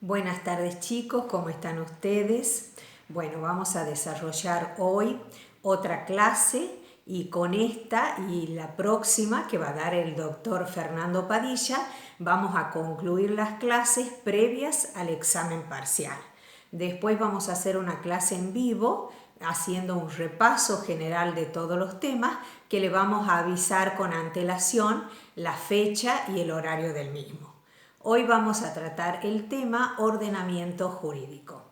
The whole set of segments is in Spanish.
Buenas tardes chicos, ¿cómo están ustedes? Bueno, vamos a desarrollar hoy otra clase y con esta y la próxima que va a dar el doctor Fernando Padilla, vamos a concluir las clases previas al examen parcial. Después vamos a hacer una clase en vivo haciendo un repaso general de todos los temas que le vamos a avisar con antelación la fecha y el horario del mismo. Hoy vamos a tratar el tema ordenamiento jurídico.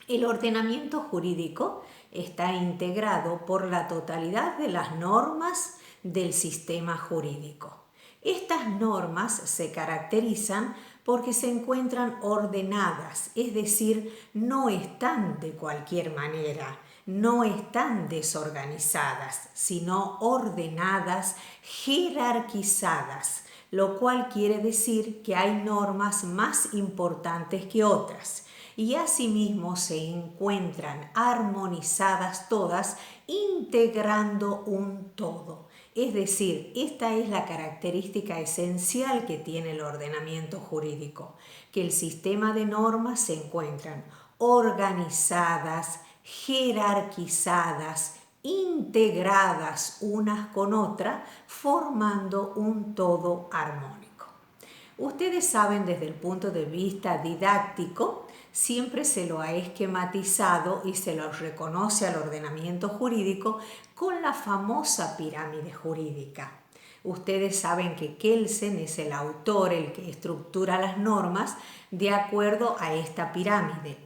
El ordenamiento jurídico está integrado por la totalidad de las normas del sistema jurídico. Estas normas se caracterizan porque se encuentran ordenadas, es decir, no están de cualquier manera, no están desorganizadas, sino ordenadas, jerarquizadas, lo cual quiere decir que hay normas más importantes que otras y asimismo se encuentran armonizadas todas, integrando un todo. Es decir, esta es la característica esencial que tiene el ordenamiento jurídico, que el sistema de normas se encuentran organizadas, jerarquizadas, integradas unas con otras, formando un todo armónico. Ustedes saben desde el punto de vista didáctico, siempre se lo ha esquematizado y se lo reconoce al ordenamiento jurídico con la famosa pirámide jurídica. Ustedes saben que Kelsen es el autor, el que estructura las normas de acuerdo a esta pirámide,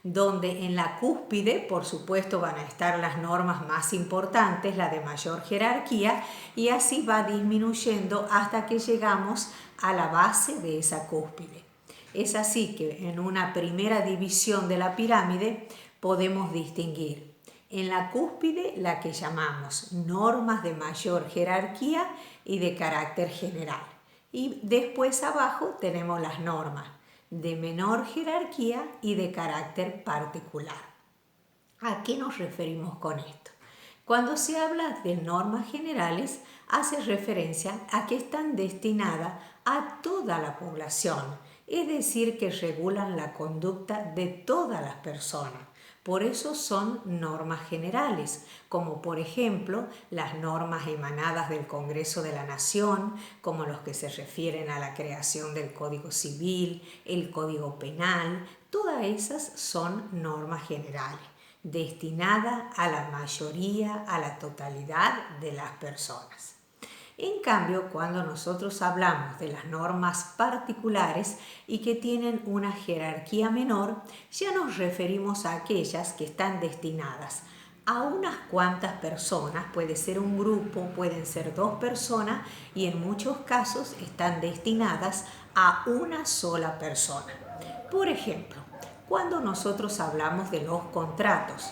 donde en la cúspide, por supuesto, van a estar las normas más importantes, la de mayor jerarquía, y así va disminuyendo hasta que llegamos a la base de esa cúspide. Es así que en una primera división de la pirámide podemos distinguir en la cúspide la que llamamos normas de mayor jerarquía y de carácter general. Y después abajo tenemos las normas de menor jerarquía y de carácter particular. ¿A qué nos referimos con esto? Cuando se habla de normas generales, hace referencia a que están destinadas a toda la población, es decir, que regulan la conducta de todas las personas. Por eso son normas generales, como por ejemplo las normas emanadas del Congreso de la Nación, como los que se refieren a la creación del Código Civil, el Código Penal, todas esas son normas generales, destinadas a la mayoría, a la totalidad de las personas. En cambio, cuando nosotros hablamos de las normas particulares y que tienen una jerarquía menor, ya nos referimos a aquellas que están destinadas a unas cuantas personas, puede ser un grupo, pueden ser dos personas y en muchos casos están destinadas a una sola persona. Por ejemplo, cuando nosotros hablamos de los contratos,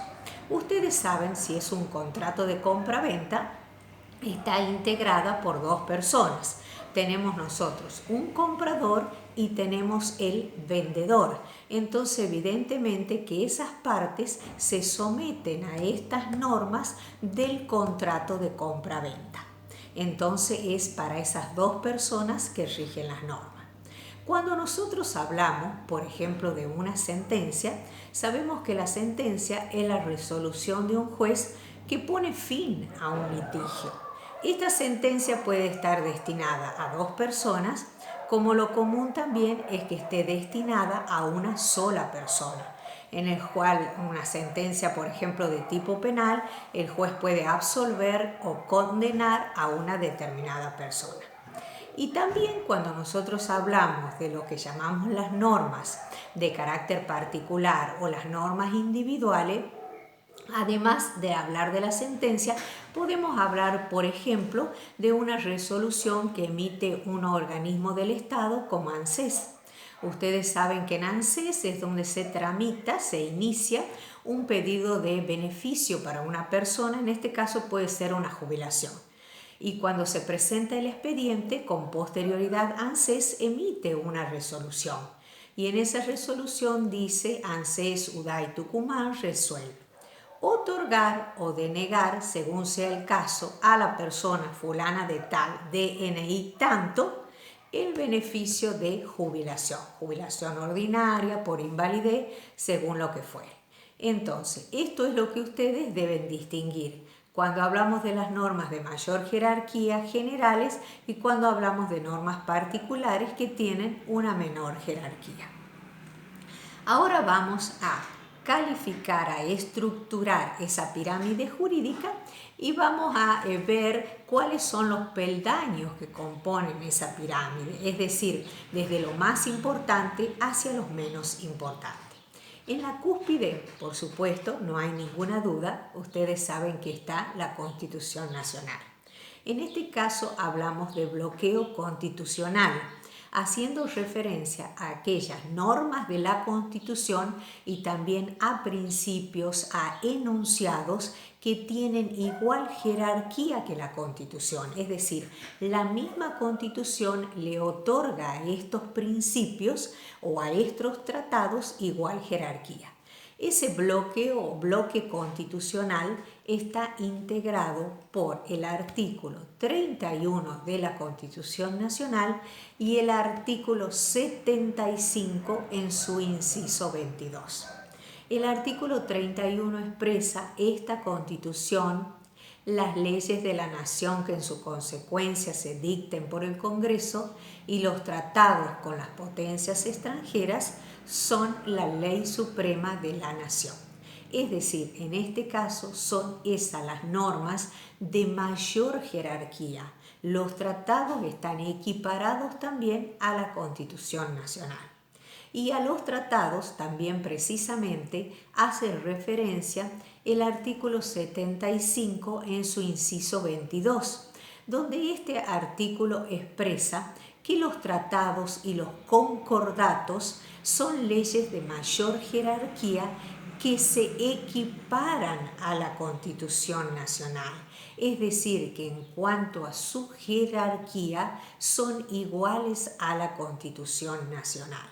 ustedes saben si es un contrato de compra-venta, está integrada por dos personas. Tenemos nosotros un comprador y tenemos el vendedor. Entonces, evidentemente que esas partes se someten a estas normas del contrato de compra-venta. Entonces, es para esas dos personas que rigen las normas. Cuando nosotros hablamos, por ejemplo, de una sentencia, sabemos que la sentencia es la resolución de un juez que pone fin a un litigio. Esta sentencia puede estar destinada a dos personas, como lo común también es que esté destinada a una sola persona, en el cual una sentencia, por ejemplo, de tipo penal, el juez puede absolver o condenar a una determinada persona. Y también cuando nosotros hablamos de lo que llamamos las normas de carácter particular o las normas individuales, además de hablar de la sentencia, podemos hablar, por ejemplo, de una resolución que emite un organismo del Estado como ANSES. Ustedes saben que en ANSES es donde se tramita, se inicia un pedido de beneficio para una persona, en este caso puede ser una jubilación. Y cuando se presenta el expediente, con posterioridad ANSES emite una resolución. Y en esa resolución dice ANSES UDAY Tucumán resuelve otorgar o denegar, según sea el caso, a la persona fulana de tal DNI tanto, el beneficio de jubilación ordinaria, por invalidez, según lo que fuere. Entonces, esto es lo que ustedes deben distinguir cuando hablamos de las normas de mayor jerarquía generales y cuando hablamos de normas particulares que tienen una menor jerarquía. Ahora vamos a calificar, a estructurar esa pirámide jurídica y vamos a ver cuáles son los peldaños que componen esa pirámide, es decir, desde lo más importante hacia los menos importantes. En la cúspide, por supuesto, no hay ninguna duda, ustedes saben que está la Constitución Nacional. En este caso hablamos de bloqueo constitucional, haciendo referencia a aquellas normas de la Constitución y también a principios, a enunciados que tienen igual jerarquía que la Constitución. Es decir, la misma Constitución le otorga a estos principios o a estos tratados igual jerarquía. Ese bloque constitucional está integrado por el artículo 31 de la Constitución Nacional y el artículo 75 en su inciso 22. El artículo 31 expresa esta Constitución, las leyes de la nación que en su consecuencia se dicten por el Congreso y los tratados con las potencias extranjeras son la ley suprema de la nación. Es decir, en este caso son esas las normas de mayor jerarquía. Los tratados están equiparados también a la Constitución Nacional. Y a los tratados también precisamente hace referencia el artículo 75 en su inciso 22, donde este artículo expresa que los tratados y los concordatos son leyes de mayor jerarquía que se equiparan a la Constitución Nacional. Es decir, que en cuanto a su jerarquía son iguales a la Constitución Nacional.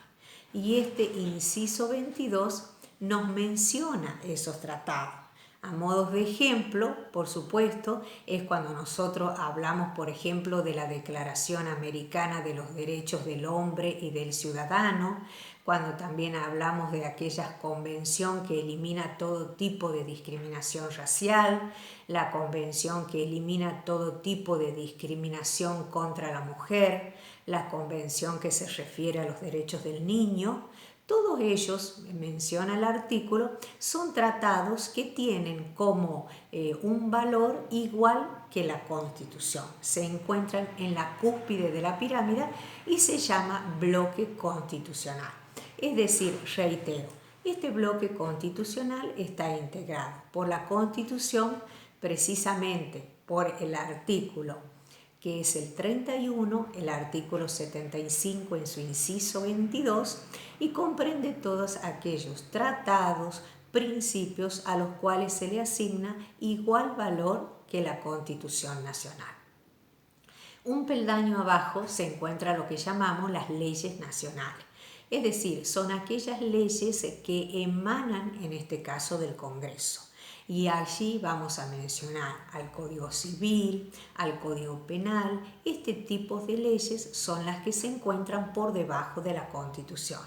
Y este inciso 22 nos menciona esos tratados. A modo de ejemplo, por supuesto, es cuando nosotros hablamos, por ejemplo, de la Declaración Americana de los Derechos del Hombre y del Ciudadano, cuando también hablamos de aquella convención que elimina todo tipo de discriminación racial, la convención que elimina todo tipo de discriminación contra la mujer, la convención que se refiere a los derechos del niño. Todos ellos, menciona el artículo, son tratados que tienen como un valor igual que la Constitución. Se encuentran en la cúspide de la pirámide y se llama bloque constitucional. Es decir, reitero, este bloque constitucional está integrado por la Constitución, precisamente por el artículo que es el 31, el artículo 75 en su inciso 22, y comprende todos aquellos tratados, principios a los cuales se le asigna igual valor que la Constitución Nacional. Un peldaño abajo se encuentra lo que llamamos las leyes nacionales, es decir, son aquellas leyes que emanan en este caso del Congreso. Y allí vamos a mencionar al Código Civil, al Código Penal. Este tipo de leyes son las que se encuentran por debajo de la Constitución.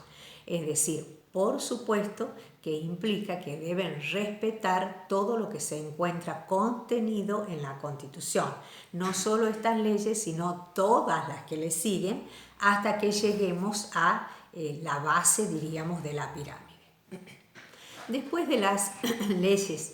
Es decir, por supuesto que implica que deben respetar todo lo que se encuentra contenido en la Constitución. No solo estas leyes, sino todas las que le siguen hasta que lleguemos a la base, diríamos, de la pirámide. Después de las leyes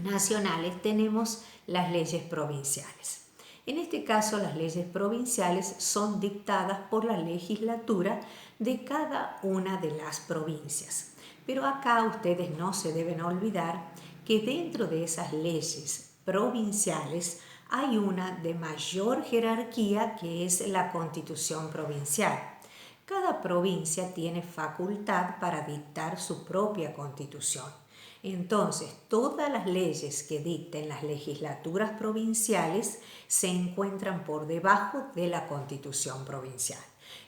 nacionales tenemos las leyes provinciales. En este caso, las leyes provinciales son dictadas por la legislatura de cada una de las provincias. Pero acá ustedes no se deben olvidar que dentro de esas leyes provinciales hay una de mayor jerarquía que es la Constitución provincial. Cada provincia tiene facultad para dictar su propia constitución. Entonces, todas las leyes que dicten las legislaturas provinciales se encuentran por debajo de la Constitución provincial.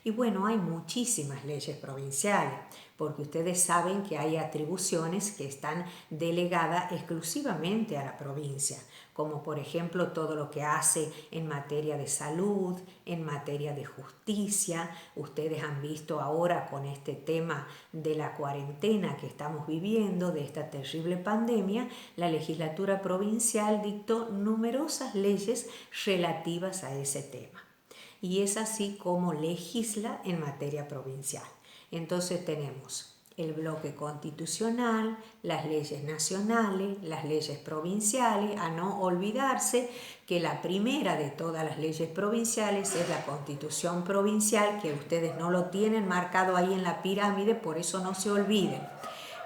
Y bueno, hay muchísimas leyes provinciales, porque ustedes saben que hay atribuciones que están delegadas exclusivamente a la provincia, como por ejemplo todo lo que hace en materia de salud, en materia de justicia. Ustedes han visto ahora con este tema de la cuarentena que estamos viviendo, de esta terrible pandemia, la legislatura provincial dictó numerosas leyes relativas a ese tema. Y es así como legisla en materia provincial. Entonces tenemos el bloque constitucional, las leyes nacionales, las leyes provinciales, a no olvidarse que la primera de todas las leyes provinciales es la Constitución provincial, que ustedes no lo tienen marcado ahí en la pirámide, por eso no se olviden.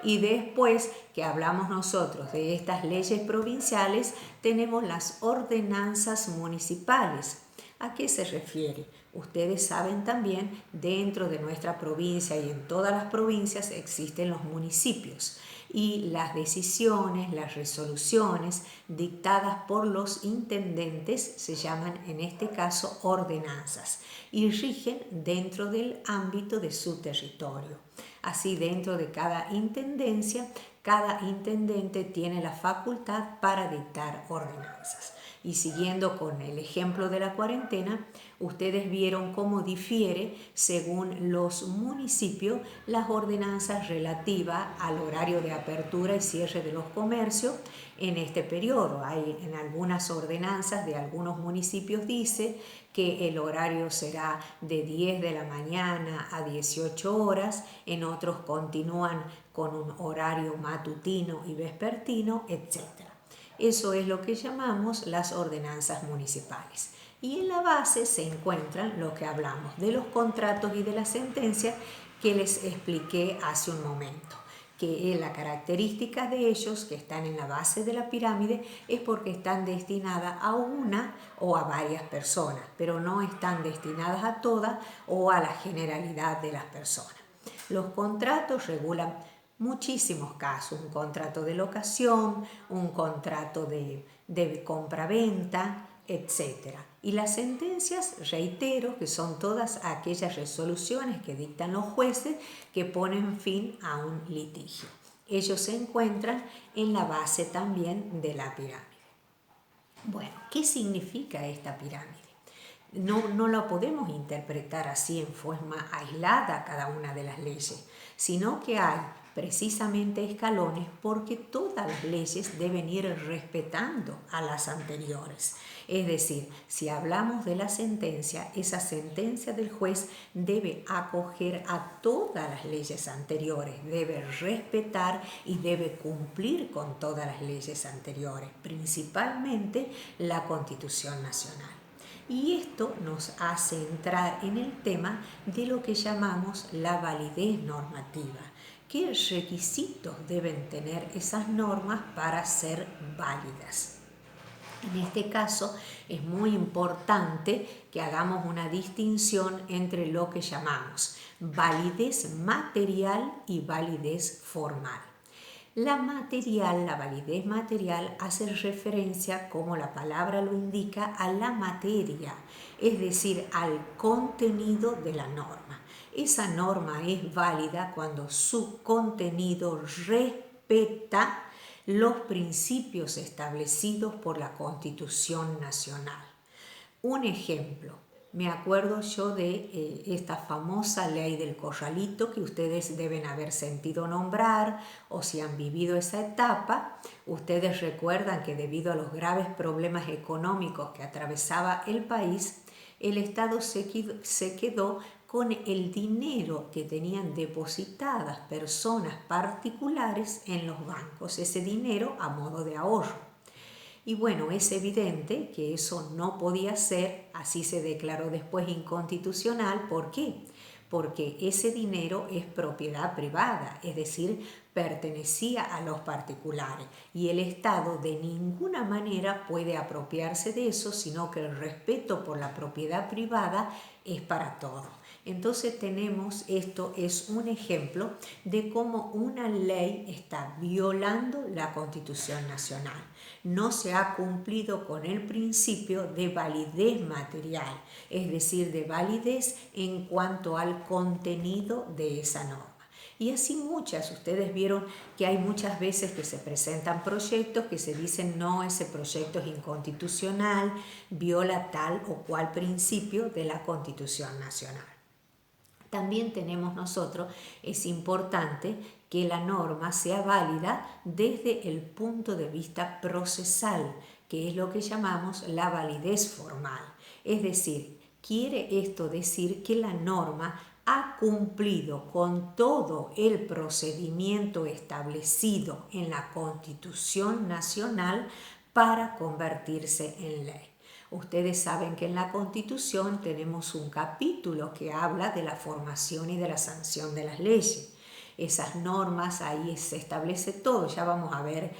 Y después que hablamos nosotros de estas leyes provinciales, tenemos las ordenanzas municipales. ¿A qué se refiere? Ustedes saben también, dentro de nuestra provincia y en todas las provincias existen los municipios y las decisiones, las resoluciones dictadas por los intendentes se llaman en este caso ordenanzas y rigen dentro del ámbito de su territorio. Así, dentro de cada intendencia, cada intendente tiene la facultad para dictar ordenanzas. Y siguiendo con el ejemplo de la cuarentena, ustedes vieron cómo difiere según los municipios las ordenanzas relativas al horario de apertura y cierre de los comercios en este periodo. Hay en algunas ordenanzas de algunos municipios dice que el horario será de 10 de la mañana a 18 horas, en otros continúan con un horario matutino y vespertino, etc. Eso es lo que llamamos las ordenanzas municipales. Y en la base se encuentran lo que hablamos de los contratos y de las sentencias que les expliqué hace un momento, que la característica de ellos que están en la base de la pirámide es porque están destinadas a una o a varias personas, pero no están destinadas a todas o a la generalidad de las personas. Los contratos regulan muchísimos casos, un contrato de locación, un contrato de compra-venta, etc. Y las sentencias, reitero, que son todas aquellas resoluciones que dictan los jueces que ponen fin a un litigio. Ellos se encuentran en la base también de la pirámide. Bueno, ¿qué significa esta pirámide? No la podemos interpretar así en forma aislada cada una de las leyes, sino que hay precisamente escalones porque todas las leyes deben ir respetando a las anteriores. Es decir, si hablamos de la sentencia, esa sentencia del juez debe acoger a todas las leyes anteriores, debe respetar y debe cumplir con todas las leyes anteriores, principalmente la Constitución Nacional. Y esto nos hace entrar en el tema de lo que llamamos la validez normativa. ¿Qué requisitos deben tener esas normas para ser válidas? En este caso es muy importante que hagamos una distinción entre lo que llamamos validez material y validez formal. La validez material hace referencia, como la palabra lo indica, a la materia, es decir, al contenido de la norma. Esa norma es válida cuando su contenido respeta los principios establecidos por la Constitución Nacional. Un ejemplo, me acuerdo yo de esta famosa ley del corralito que ustedes deben haber sentido nombrar o si han vivido esa etapa. Ustedes recuerdan que debido a los graves problemas económicos que atravesaba el país, el Estado se quedó con el dinero que tenían depositadas personas particulares en los bancos, ese dinero a modo de ahorro. Y bueno, es evidente que eso no podía ser, así se declaró después inconstitucional. ¿Por qué? Porque ese dinero es propiedad privada, es decir, pertenecía a los particulares y el Estado de ninguna manera puede apropiarse de eso, sino que el respeto por la propiedad privada es para todos. Entonces tenemos, esto es un ejemplo de cómo una ley está violando la Constitución Nacional. No se ha cumplido con el principio de validez material, es decir, de validez en cuanto al contenido de esa norma. Y así muchas, ustedes vieron que hay muchas veces que se presentan proyectos que se dicen no, ese proyecto es inconstitucional, viola tal o cual principio de la Constitución Nacional. También tenemos nosotros, es importante que la norma sea válida desde el punto de vista procesal, que es lo que llamamos la validez formal. Es decir, quiere esto decir que la norma ha cumplido con todo el procedimiento establecido en la Constitución Nacional para convertirse en ley. Ustedes saben que en la Constitución tenemos un capítulo que habla de la formación y de la sanción de las leyes. Esas normas, ahí se establece todo. Ya vamos a ver,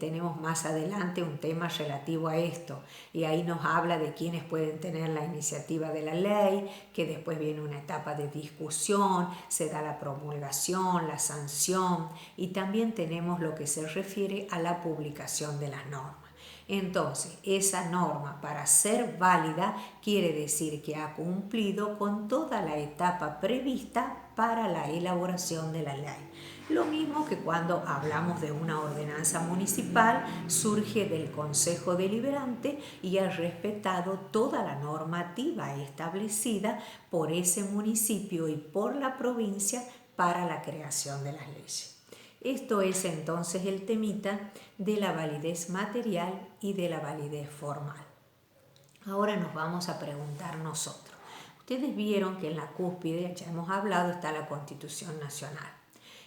tenemos más adelante un tema relativo a esto. Y ahí nos habla de quiénes pueden tener la iniciativa de la ley, que después viene una etapa de discusión, se da la promulgación, la sanción y también tenemos lo que se refiere a la publicación de las normas. Entonces, esa norma para ser válida quiere decir que ha cumplido con toda la etapa prevista para la elaboración de la ley. Lo mismo que cuando hablamos de una ordenanza municipal, surge del Consejo Deliberante y ha respetado toda la normativa establecida por ese municipio y por la provincia para la creación de las leyes. Esto es entonces el temita de la validez material y de la validez formal. Ahora nos vamos a preguntar nosotros. Ustedes vieron que en la cúspide, ya hemos hablado, está la Constitución Nacional.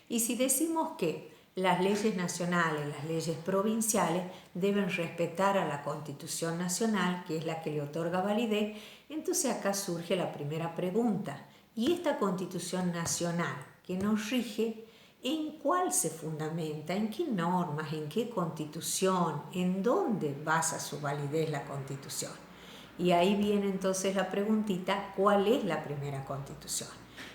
Y si decimos que las leyes nacionales, las leyes provinciales deben respetar a la Constitución Nacional, que es la que le otorga validez, entonces acá surge la primera pregunta. ¿Y esta Constitución Nacional que nos rige, en cuál se fundamenta? ¿En qué normas? ¿En qué Constitución? ¿En dónde basa su validez la Constitución? Y ahí viene entonces la preguntita, ¿cuál es la primera Constitución?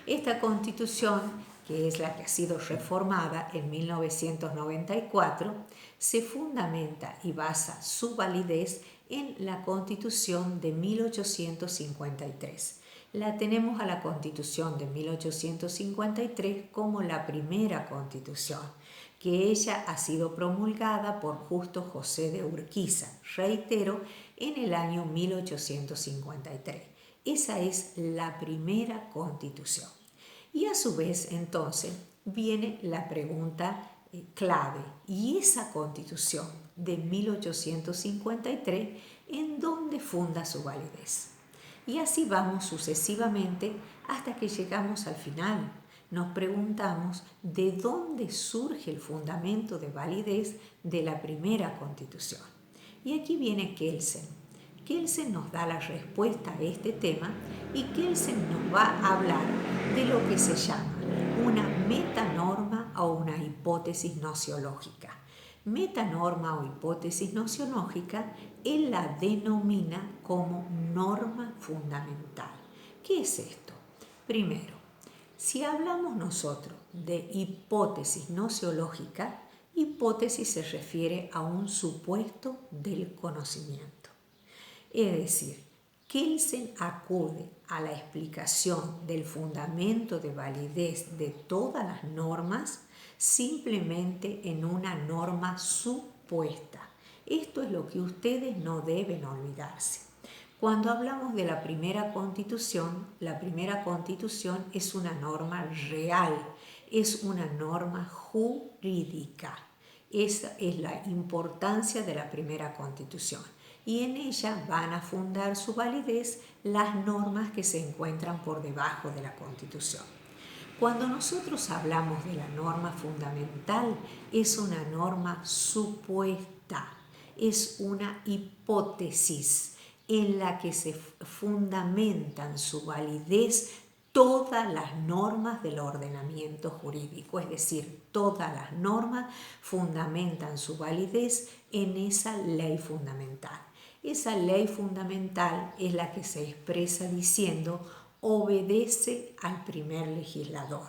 Esta Constitución, que es la que ha sido reformada en 1994, se fundamenta y basa su validez en la Constitución de 1853. La tenemos a la Constitución de 1853 como la primera Constitución, que ella ha sido promulgada por Justo José de Urquiza, reitero, en el año 1853. Esa es la primera Constitución. Y a su vez, entonces, viene la pregunta clave. ¿Y esa Constitución de 1853 en dónde funda su validez? Y así vamos sucesivamente hasta que llegamos al final. Nos preguntamos de dónde surge el fundamento de validez de la primera Constitución. Y aquí viene Kelsen. Kelsen nos da la respuesta a este tema y Kelsen nos va a hablar de lo que se llama una metanorma o una hipótesis nociológica. Metanorma o hipótesis nociológica, él la denomina como norma fundamental. ¿Qué es esto? Primero, si hablamos nosotros de hipótesis nociológica, hipótesis se refiere a un supuesto del conocimiento. Es decir, Kelsen acude a la explicación del fundamento de validez de todas las normas simplemente en una norma supuesta. Esto es lo que ustedes no deben olvidarse. Cuando hablamos de la primera Constitución es una norma real, es una norma jurídica. Esa es la importancia de la primera Constitución. Y en ella van a fundar su validez las normas que se encuentran por debajo de la Constitución. Cuando nosotros hablamos de la norma fundamental, es una norma supuesta, es una hipótesis en la que se fundamentan su validez todas las normas del ordenamiento jurídico, es decir, todas las normas fundamentan su validez en esa ley fundamental. Esa ley fundamental es la que se expresa diciendo obedece al primer legislador.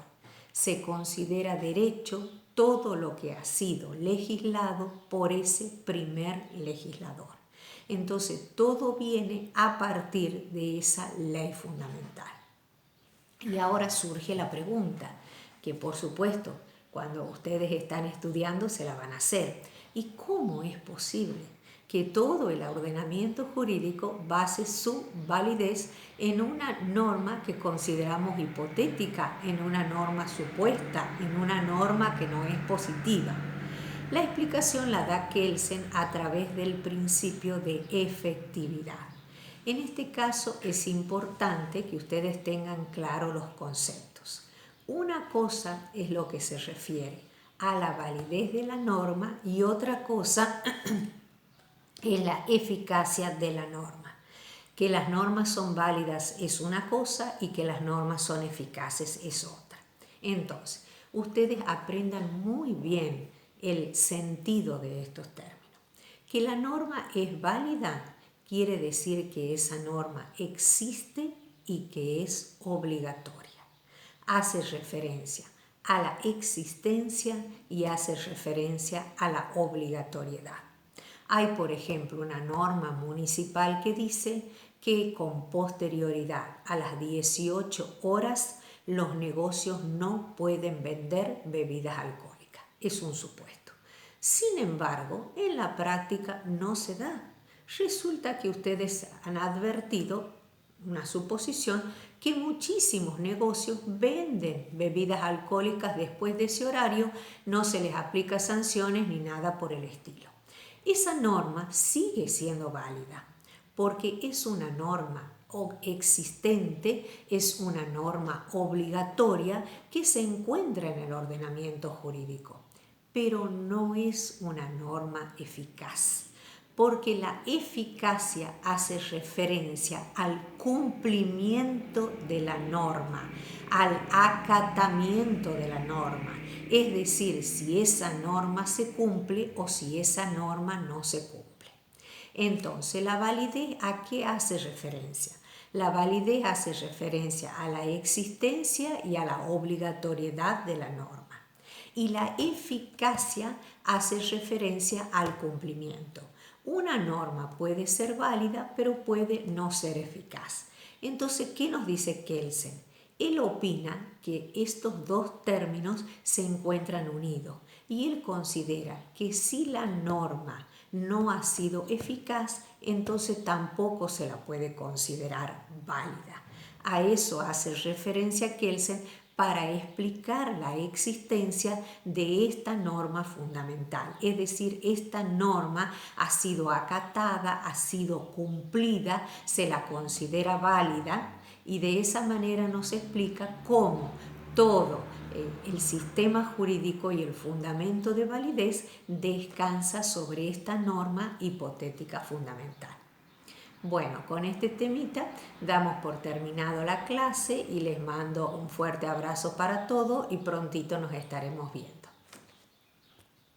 Se considera derecho todo lo que ha sido legislado por ese primer legislador. Entonces, todo viene a partir de esa ley fundamental. Y ahora surge la pregunta, que por supuesto, cuando ustedes están estudiando se la van a hacer. ¿Y cómo es posible que todo el ordenamiento jurídico base su validez en una norma que consideramos hipotética, en una norma supuesta, en una norma que no es positiva? La explicación la da Kelsen a través del principio de efectividad. En este caso es importante que ustedes tengan claros los conceptos. Una cosa es lo que se refiere a la validez de la norma y otra cosa es la eficacia de la norma. Que las normas son válidas es una cosa y que las normas son eficaces es otra. Entonces, ustedes aprendan muy bien el sentido de estos términos. Que la norma es válida quiere decir que esa norma existe y que es obligatoria. Hace referencia a la existencia y hace referencia a la obligatoriedad. Hay, por ejemplo, una norma municipal que dice que con posterioridad a las 18 horas los negocios no pueden vender bebidas alcohólicas. Es un supuesto. Sin embargo, en la práctica no se da. Resulta que ustedes han advertido, una suposición, que muchísimos negocios venden bebidas alcohólicas después de ese horario, no se les aplica sanciones ni nada por el estilo. Esa norma sigue siendo válida porque es una norma existente, es una norma obligatoria que se encuentra en el ordenamiento jurídico, pero no es una norma eficaz, porque la eficacia hace referencia al cumplimiento de la norma, al acatamiento de la norma, es decir, si esa norma se cumple o si esa norma no se cumple. Entonces, ¿la validez a qué hace referencia? La validez hace referencia a la existencia y a la obligatoriedad de la norma. Y la eficacia hace referencia al cumplimiento. Una norma puede ser válida, pero puede no ser eficaz. Entonces, ¿qué nos dice Kelsen? Él opina que estos dos términos se encuentran unidos y él considera que si la norma no ha sido eficaz, entonces tampoco se la puede considerar válida. A eso hace referencia Kelsen para explicar la existencia de esta norma fundamental. Es decir, esta norma ha sido acatada, ha sido cumplida, se la considera válida y de esa manera nos explica cómo todo el sistema jurídico y el fundamento de validez descansa sobre esta norma hipotética fundamental. Bueno, con este temita damos por terminado la clase y les mando un fuerte abrazo para todos y prontito nos estaremos viendo.